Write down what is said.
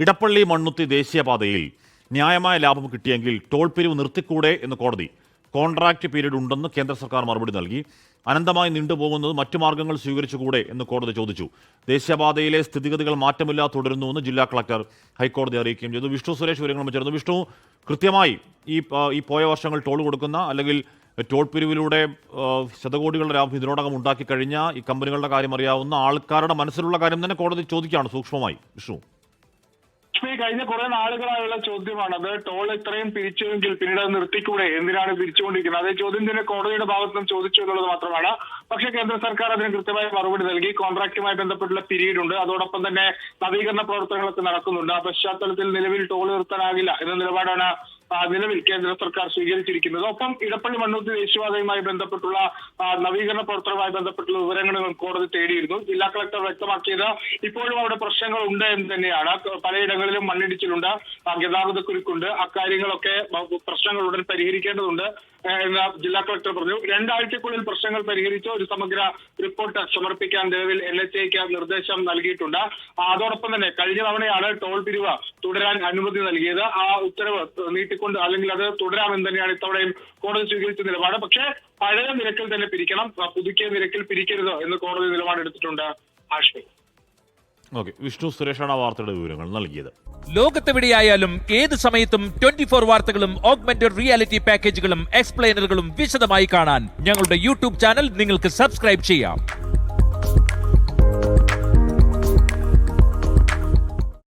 ഇടപ്പള്ളി മണ്ണുത്തി ദേശീയപാതയിൽ ന്യായമായ ലാഭം കിട്ടിയെങ്കിൽ ടോൾ പിരിവ് നിർത്തിക്കൂടെ എന്ന് കോടതി. കോൺട്രാക്ട് പീരീഡ് ഉണ്ടെന്ന് കേന്ദ്ര സർക്കാർ മറുപടി നൽകി. അനന്തമായി നീണ്ടുപോകുന്നത് മറ്റു മാർഗ്ഗങ്ങൾ സ്വീകരിച്ചുകൂടെ എന്ന് കോടതി ചോദിച്ചു. ദേശീയപാതയിലെ സ്ഥിതിഗതികൾ മാറ്റമില്ലാതെ തുടരുന്നുവെന്ന് ജില്ലാ കളക്ടർ ഹൈക്കോടതി അറിയിക്കുകയും ചെയ്തു. വിഷ്ണു സുരേഷ് വിവരങ്ങൾ ചേർന്നു. വിഷ്ണു, കൃത്യമായി ഈ പോയ വർഷങ്ങൾ ടോൾ കൊടുക്കുന്ന അല്ലെങ്കിൽ ടോൾ പിരിവിലൂടെ ശതകോടികളുടെ ലാഭം ഇതിനോടകം ഉണ്ടാക്കി കഴിഞ്ഞ ഈ കമ്പനികളുടെ കാര്യം അറിയാവുന്ന ആൾക്കാരുടെ മനസ്സിലുള്ള കാര്യം തന്നെ കോടതി ചോദിക്കുകയാണ് സൂക്ഷ്മമായി. വിഷ്ണു, കഴിഞ്ഞ കുറെ നാളുകളായുള്ള ചോദ്യമാണത്. ടോൾ ഇത്രയും പിരിച്ചുവെങ്കിൽ പിന്നീട് അത് നിർത്തിക്കൂടെ, എന്തിനാണ് പിരിച്ചുകൊണ്ടിരിക്കുന്നത്? അതേ ചോദ്യം തന്നെ കോടതിയുടെ ഭാഗത്തുനിന്നും ചോദിച്ചു എന്നുള്ളത് മാത്രമാണ്. പക്ഷേ കേന്ദ്ര സർക്കാർ അതിന് കൃത്യമായ മറുപടി നൽകി. കോൺട്രാക്റ്റുമായി ബന്ധപ്പെട്ടുള്ള പീരീഡ് ഉണ്ട്, അതോടൊപ്പം തന്നെ നവീകരണ പ്രവർത്തനങ്ങളൊക്കെ നടക്കുന്നുണ്ട്. ആ പശ്ചാത്തലത്തിൽ നിലവിൽ ടോൾ നിർത്താനാകില്ല എന്ന നിലപാടാണ് നിലവിൽ കേന്ദ്ര സർക്കാർ സ്വീകരിച്ചിരിക്കുന്നത്. ഒപ്പം ഇടപ്പള്ളി മണ്ണുത്തി ദേശീയപാതയുമായി ബന്ധപ്പെട്ടുള്ള നവീകരണ പ്രവർത്തനവുമായി ബന്ധപ്പെട്ടുള്ള വിവരങ്ങൾ കോടതി തേടിയിരുന്നു. ജില്ലാ കളക്ടർ വ്യക്തമാക്കിയത് ഇപ്പോഴും അവിടെ പ്രശ്നങ്ങൾ ഉണ്ട് എന്ന് തന്നെയാണ്. പലയിടങ്ങളിലും മണ്ണിടിച്ചിലുണ്ട്, ഗതാഗതക്കുരുക്കുണ്ട്, അക്കാര്യങ്ങളൊക്കെ പ്രശ്നങ്ങൾ ഉടൻ പരിഹരിക്കേണ്ടതുണ്ട് എന്ന് ജില്ലാ കളക്ടർ പറഞ്ഞു. 2 ആഴ്ചക്കുള്ളിൽ പ്രശ്നങ്ങൾ പരിഹരിച്ച് ഒരു സമഗ്ര റിപ്പോർട്ട് സമർപ്പിക്കാൻ നിലവിൽ NHAയ്ക്ക് നിർദ്ദേശം നൽകിയിട്ടുണ്ട്. അതോടൊപ്പം തന്നെ കഴിഞ്ഞ തവണയാണ് ടോൾ പിരിവ് തുടരാൻ അനുമതി നൽകിയത്. ആ ഉത്തരവ് നീട്ടിക്കൊണ്ട് അല്ലെങ്കിൽ അത് തുടരാമെന്ന് തന്നെയാണ് ഇത്തവണയും കോടതി സ്വീകരിച്ച നിലപാട്. പക്ഷേ പഴയ നിരക്കിൽ തന്നെ പിരിക്കണം, പുതുക്കിയ നിരക്കിൽ പിരിക്കരുത് എന്ന് കോടതി നിലപാടെടുത്തിട്ടുണ്ട്. ആഷ്മി. വിഷ്ണു സുരേഷാണ് വാർത്തയുടെ വിവരങ്ങൾ നൽകിയത്. ലോകത്തെവിടെയായാലും ഏത് സമയത്തും 24 വാർത്തകളും ഓഗ്മെന്റഡ് റിയാലിറ്റി പാക്കേജുകളും എക്സ്പ്ലെയിനറുകളും വിശദമായി കാണാൻ ഞങ്ങളുടെ യൂട്യൂബ് ചാനൽ നിങ്ങൾക്ക് സബ്സ്ക്രൈബ് ചെയ്യാം.